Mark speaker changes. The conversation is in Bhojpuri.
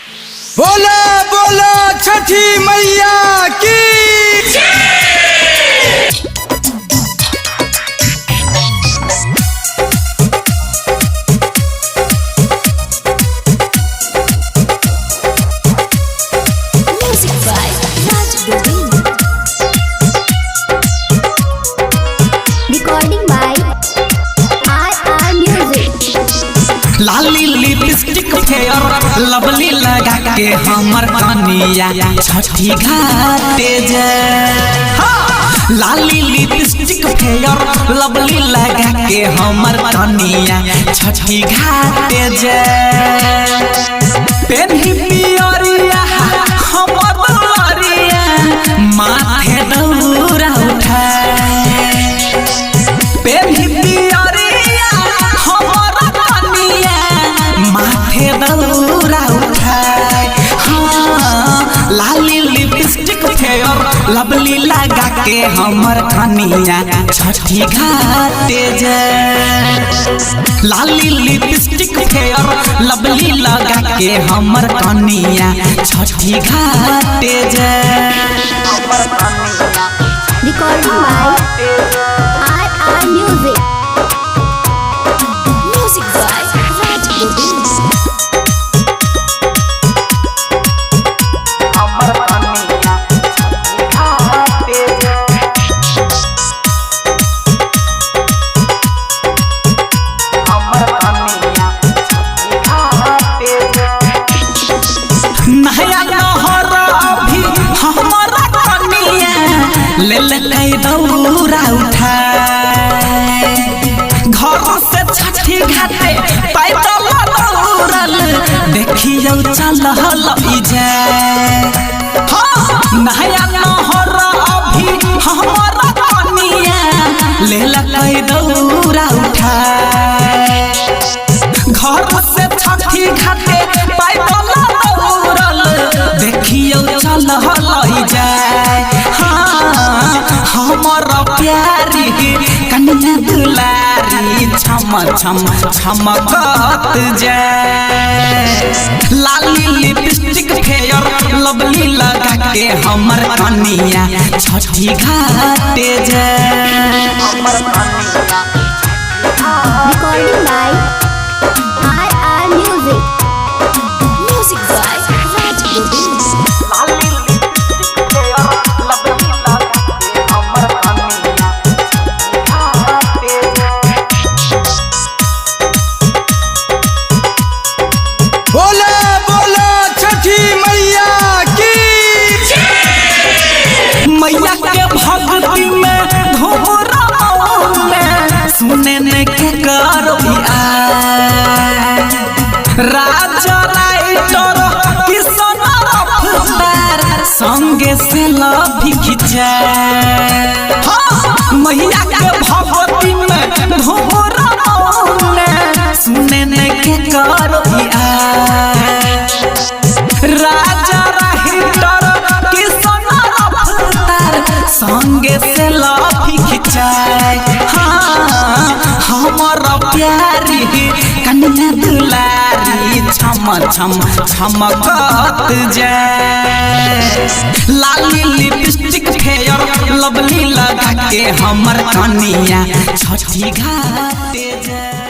Speaker 1: बोला बोला छठी मैया की
Speaker 2: लाली लिपस्टिक फेयर लवली लगा के हमर कनिया छठी घाटे जे लाली लिपस्टिक फेयर लवली लगा के हमर कनिया छठी घाटे जे पेन्ही पियरिया हमर लरिया माथे दौरा उठाए पेन्ही पियरिया हमर कनिया माथे दौरा उठाए हाँ लाली लिपस्टिक फेयर लवली लगा के हमर कनिया छठी घाटे जे लाली लिपस्टिक फेयर लवली लगा के हमर कनिया छठी घाटे जे
Speaker 3: Recording by RR Music. Music by Raj Govind.
Speaker 2: नया नहर अभी हमारा कनिया ले ले दौरा उठाए घर से छठी घाटे पैदल दौड़ल देखियो चलल जाए नया नहर अभी हमारा कनिया ले ले दौरा उठाए घर से छठी घाटे पैदल दौड़ल देखियो चलल जाए हाँ हमर प्यारी कन्या दुलारी छम छम छमकत जाए लाली लिपस्टिक फेयर लवली लगा के हमर कनिया छठी घाटे जाए
Speaker 3: Recording by RR Music. Music by Raj Govind.
Speaker 1: बोला बोला छठी मैया की
Speaker 2: मैया के भक्ति में धोरा में सुने ने के करो राजा राइटर किशन रफ्तार संगे से लभी खिंचाए मैया के भक्ति में धोरा में सुने ने के करो राजा राइटर किशन रफ्तार संगे से लभी खिंचाए हाँ हमर प्यारी कन्या दुलारी छम छम छमकत जाए लाली लिपस्टिक फेयर लवली लगा के हमर कनिया छठी घाटे जाए।